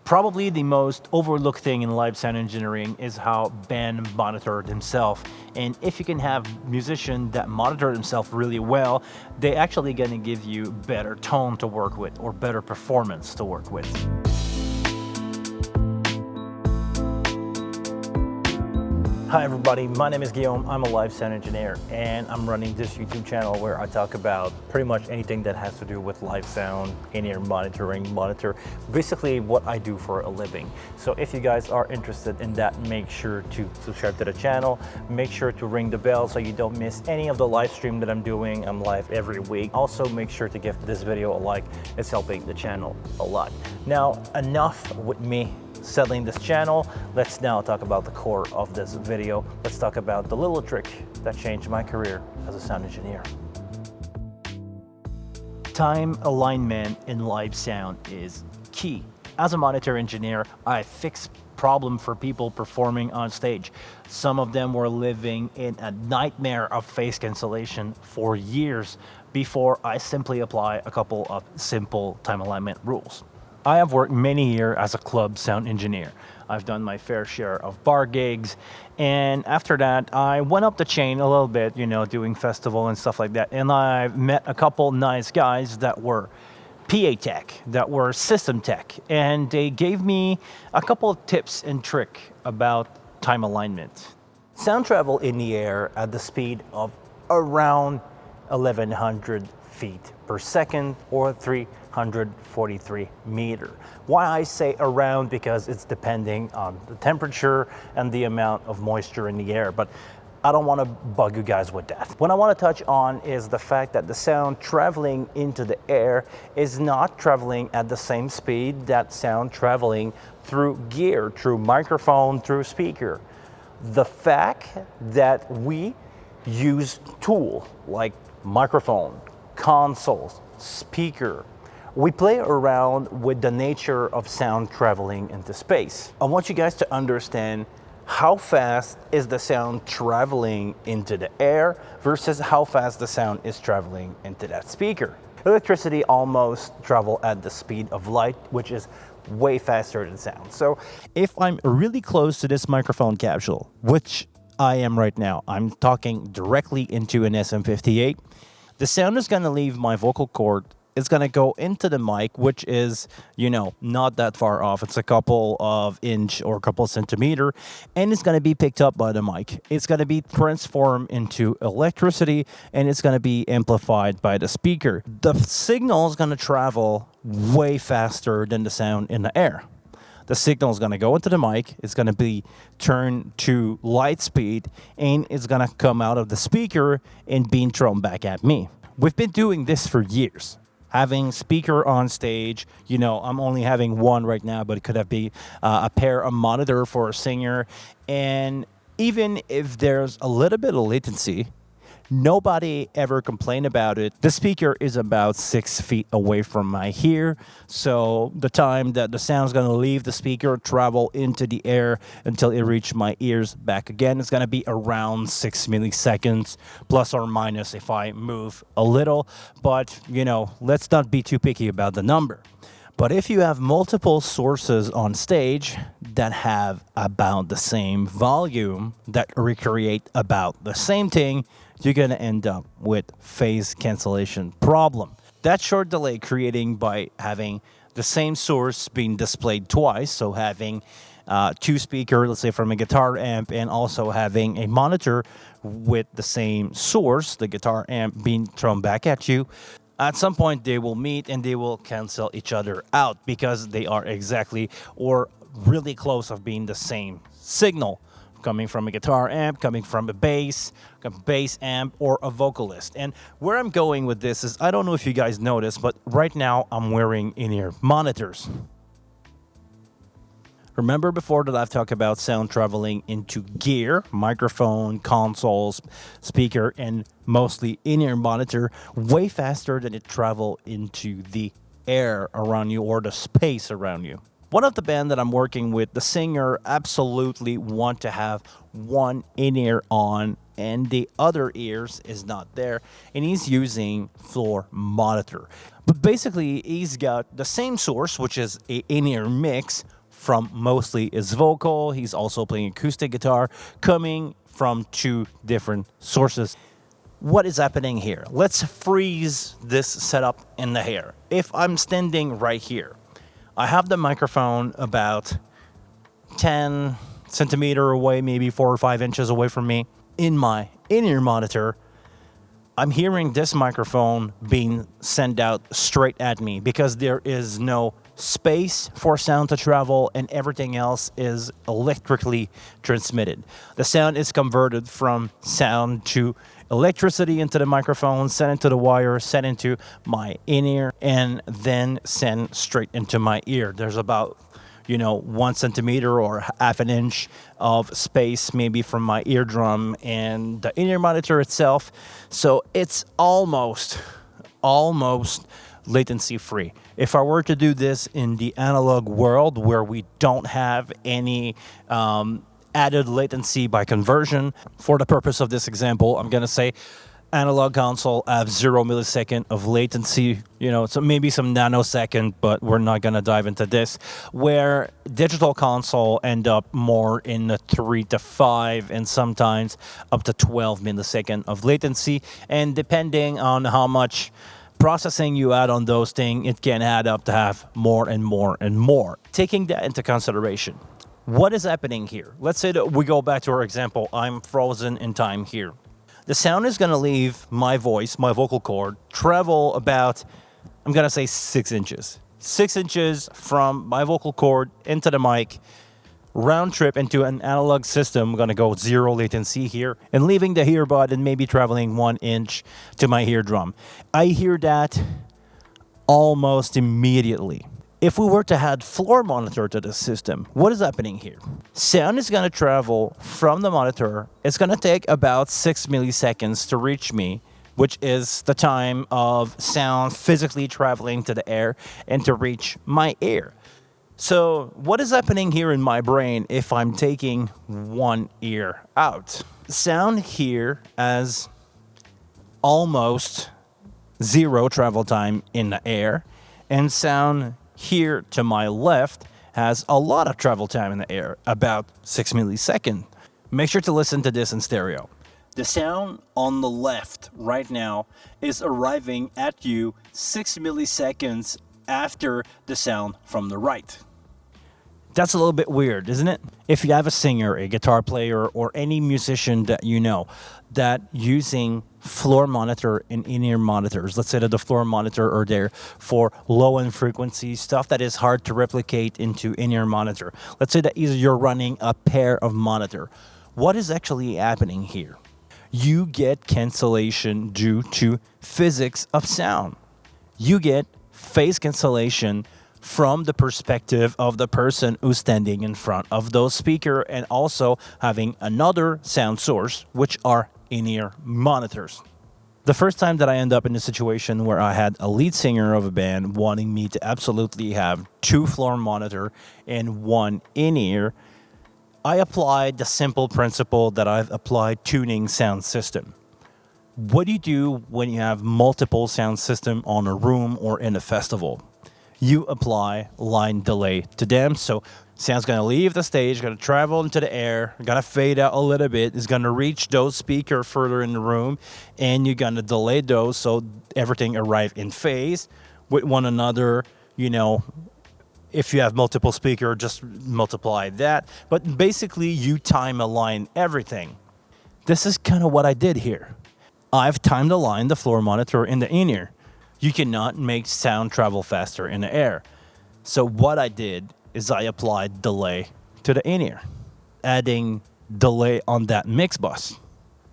Probably the most overlooked thing in live sound engineering is how band monitored himself. And if you can have musicians that monitor themselves really well, they actually gonna give you better tone to work with or better performance to work with. Hi everybody, my name is Guillaume. I'm a live sound engineer and I'm running this YouTube channel where I talk about pretty much anything that has to do with live sound, in-ear monitoring, basically what I do for a living. So if you guys are interested in that, make sure to subscribe to the channel. Make sure to ring the bell so you don't miss any of the live stream that I'm doing. I'm live every week. Also make sure to give this video a like. It's helping the channel a lot. Now, enough with me selling this channel. Let's now talk about the core of this video. Let's talk about the little trick that changed my career as a sound engineer. Time alignment in live sound is key. As a monitor engineer, I fix problems for people performing on stage. Some of them were living in a nightmare of phase cancellation for years before I simply apply a couple of simple time alignment rules. I have worked many years as a club sound engineer. I've done my fair share of bar gigs, and after that I went up the chain a little bit, doing festival and stuff like that, and I've met a couple nice guys that were PA tech, that were system tech, and they gave me a couple of tips and tricks about time alignment. Sound travel in the air at the speed of around 1100 feet per second or 343 meters. Why I say around? Because it's depending on the temperature and the amount of moisture in the air, but I don't want to bug you guys with that. What I want to touch on is the fact that the sound traveling into the air is not traveling at the same speed that sound traveling through gear, through microphone, through speaker. The fact that we use tool like microphone, consoles, speaker, we play around with the nature of sound traveling into space. I want you guys to understand how fast is the sound traveling into the air versus how fast the sound is traveling into that speaker. Electricity almost travels at the speed of light, which is way faster than sound. So if I'm really close to this microphone capsule, which I am right now, I'm talking directly into an SM58, the sound is going to leave my vocal cord. It's going to go into the mic, which is, not that far off. It's a couple of inch or a couple of centimeter, and it's going to be picked up by the mic. It's going to be transformed into electricity, and it's going to be amplified by the speaker. The signal is going to travel way faster than the sound in the air. The signal is going to go into the mic, it's going to be turned to light speed, and it's going to come out of the speaker and being thrown back at me. We've been doing this for years. Having speaker on stage, I'm only having one right now, but it could have been a pair of monitor for a singer. And even if there's a little bit of latency, nobody ever complained about it. The speaker is about 6 feet away from my ear, so the time that the sound's going to leave the speaker, travel into the air until it reaches my ears back again, is going to be around 6 milliseconds, plus or minus if I move a little. But, let's not be too picky about the number. But if you have multiple sources on stage that have about the same volume, that recreate about the same thing, you're going to end up with phase cancellation problem. That short delay creating by having the same source being displayed twice, so having two speakers, let's say from a guitar amp, and also having a monitor with the same source, the guitar amp being thrown back at you. At some point they will meet and they will cancel each other out because they are exactly or really close of being the same signal coming from a guitar amp, coming from a bass amp, or a vocalist. And where I'm going with this is, I don't know if you guys noticed, but right now I'm wearing in-ear monitors. Remember before that I've talked about sound traveling into gear, microphone, consoles, speaker, and mostly in-ear monitor way faster than it travel into the air around you or the space around you. One of the band that I'm working with, the singer absolutely want to have one in-ear on and the other ears is not there, and he's using floor monitor. But basically he's got the same source, which is a in-ear mix, from mostly his vocal. He's also playing acoustic guitar, coming from two different sources. What is happening here? Let's freeze this setup in the air. If I'm standing right here, I have the microphone about 10 centimeter away, maybe 4 or 5 inches away from me. In my in-ear monitor, I'm hearing this microphone being sent out straight at me because there is no space for sound to travel and everything else is electrically transmitted. The sound is converted from sound to electricity into the microphone, sent into the wire, sent into my in-ear, and then sent straight into my ear. There's about 1 centimeter or half an inch of space maybe from my eardrum and the in-ear monitor itself. So it's almost latency free. If I were to do this in the analog world where we don't have any added latency by conversion, for the purpose of this example, I'm going to say analog console have 0 millisecond of latency, so maybe some nanosecond, but we're not going to dive into this, where digital console end up more in the 3 to 5 and sometimes up to 12 millisecond of latency. And depending on how much processing you add on those things, it can add up to have more and more and more. Taking that into consideration, what is happening here? Let's say that we go back to our example. I'm frozen in time here. The sound is going to leave my voice, my vocal cord, travel about, I'm going to say 6 inches. 6 inches from my vocal cord into the mic, round trip into an analog system. I'm going to go 0 latency here, and leaving the earbud and maybe traveling 1 inch to my eardrum. I hear that almost immediately. If we were to add floor monitor to the system, what is happening here? Sound is going to travel from the monitor. It's going to take about 6 milliseconds to reach me, which is the time of sound physically traveling to the air and to reach my ear. So what is happening here in my brain if I'm taking one ear out? Sound here has almost 0 travel time in the air, and sound here to my left has a lot of travel time in the air, about 6 milliseconds. Make sure to listen to this in stereo. The sound on the left right now is arriving at you 6 milliseconds after the sound from the right. That's a little bit weird, isn't it? If you have a singer, a guitar player, or any musician that you know that using floor monitor and in-ear monitors, let's say that the floor monitor are there for low-end frequency stuff that is hard to replicate into in-ear monitor. Let's say that you're running a pair of monitor. What is actually happening here? You get cancellation due to physics of sound. You get phase cancellation from the perspective of the person who's standing in front of those speakers and also having another sound source, which are in-ear monitors. The first time that I end up in a situation where I had a lead singer of a band wanting me to absolutely have 2 floor monitor and 1 in-ear, I applied the simple principle that I've applied tuning sound system. What do you do when you have multiple sound system on a room or in a festival? You apply line delay to them. So sound's going to leave the stage, going to travel into the air, going to fade out a little bit, is going to reach those speakers further in the room, and you're going to delay those so everything arrive in phase with one another. If you have multiple speakers, just multiply that. But basically, you time align everything. This is kind of what I did here. I've time aligned the floor monitor in the in-ear. You cannot make sound travel faster in the air. So what I did is I applied delay to the in-ear, adding delay on that mix bus.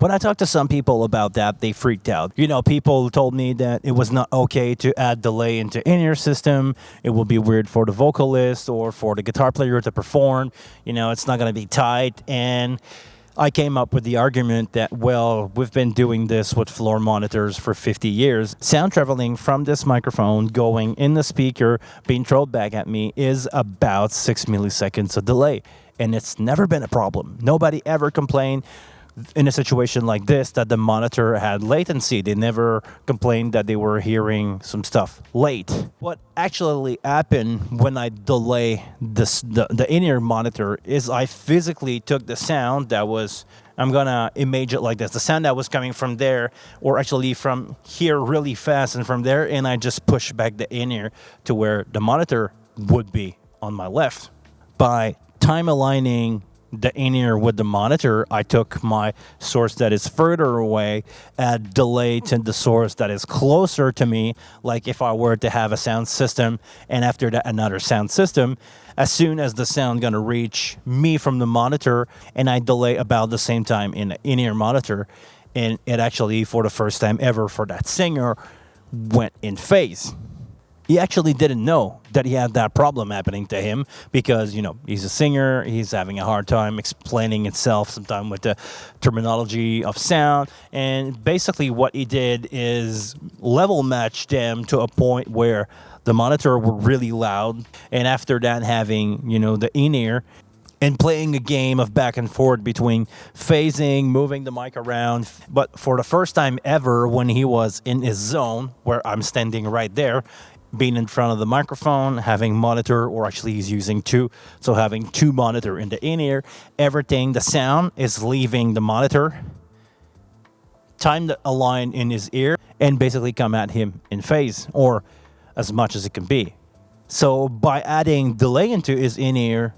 When I talked to some people about that, they freaked out. People told me that it was not okay to add delay into in-ear system. It will be weird for the vocalist or for the guitar player to perform. It's not going to be tight. And I came up with the argument that, well, we've been doing this with floor monitors for 50 years. Sound traveling from this microphone going in the speaker, being thrown back at me is about 6 milliseconds of delay. And it's never been a problem. Nobody ever complained. in a situation like this that the monitor had latency. They never complained that they were hearing some stuff late. What actually happened when I delay the in-ear monitor is I physically took the sound that was, I'm gonna image it like this, the sound that was coming from there, or actually from here really fast, and from there, and I just pushed back the in-ear to where the monitor would be on my left. By time aligning the in-ear with the monitor, I took my source that is further away, add delay to the source that is closer to me, like if I were to have a sound system, and after that another sound system. As soon as the sound gonna reach me from the monitor, and I delay about the same time in the in-ear monitor, and it actually, for the first time ever for that singer, went in phase. He actually didn't know that he had that problem happening to him because, he's a singer. He's having a hard time explaining itself sometimes with the terminology of sound. And basically what he did is level match them to a point where the monitor were really loud. And after that, having, the in-ear and playing a game of back and forth between phasing, moving the mic around. But for the first time ever, when he was in his zone, where I'm standing right there, being in front of the microphone, having monitor, or actually he's using two, so having two monitor in the in-ear, everything, the sound is leaving the monitor, time to align in his ear, and basically come at him in phase, or as much as it can be. So by adding delay into his in-ear,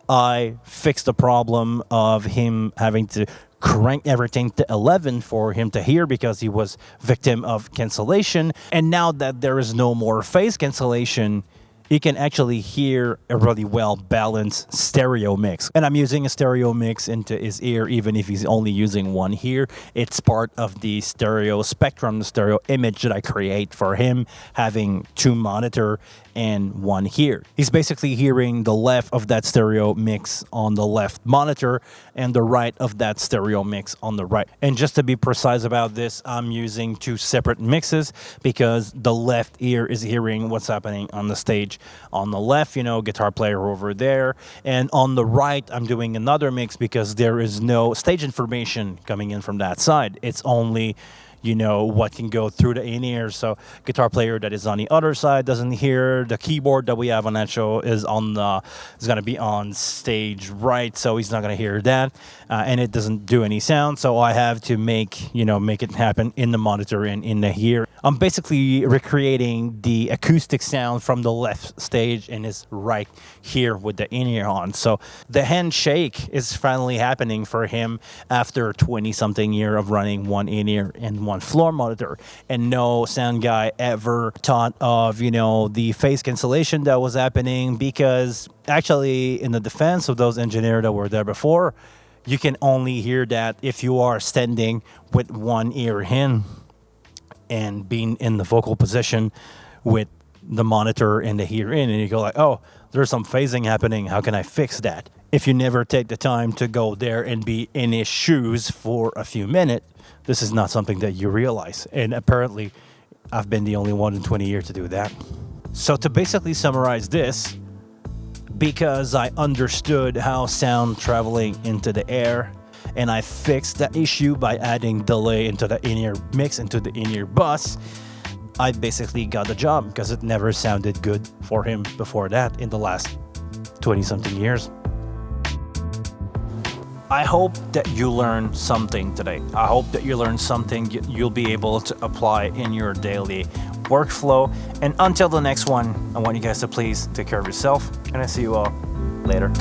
I fixed the problem of him having to crank everything to 11 for him to hear because he was victim of cancellation. And now that there is no more phase cancellation, he can actually hear a really well balanced stereo mix. And I'm using a stereo mix into his ear, even if he's only using one here. It's part of the stereo spectrum, the stereo image that I create for him, having two monitor and one here. He's basically hearing the left of that stereo mix on the left monitor and the right of that stereo mix on the right. And just to be precise about this, I'm using two separate mixes because the left ear is hearing what's happening on the stage. On the left, guitar player over there. And on the right, I'm doing another mix because there is no stage information coming in from that side. It's only what can go through the in-ear. So guitar player that is on the other side doesn't hear. The keyboard that we have on that show is going to be on stage right, so he's not going to hear that, and it doesn't do any sound. So I have to make it happen in the monitor and in the ear. I'm basically recreating the acoustic sound from the left stage and is right here with the in-ear on. So the handshake is finally happening for him after 20-something year of running one in-ear and one floor monitor. And no sound guy ever thought of, the phase cancellation that was happening, because actually, in the defense of those engineers that were there before, you can only hear that if you are standing with one ear in and being in the vocal position with the monitor and the ear in, and you go like, oh, there's some phasing happening. How can I fix that? If you never take the time to go there and be in his shoes for a few minutes, this is not something that you realize. And apparently, I've been the only one in 20 years to do that. So to basically summarize this, because I understood how sound traveling into the air, and I fixed that issue by adding delay into the in-ear mix, into the in-ear bus, I basically got the job because it never sounded good for him before that in the last 20-something years. I hope that you learned something today. I hope that you learned something you'll be able to apply in your daily workflow. And until the next one, I want you guys to please take care of yourself, and I see you all later.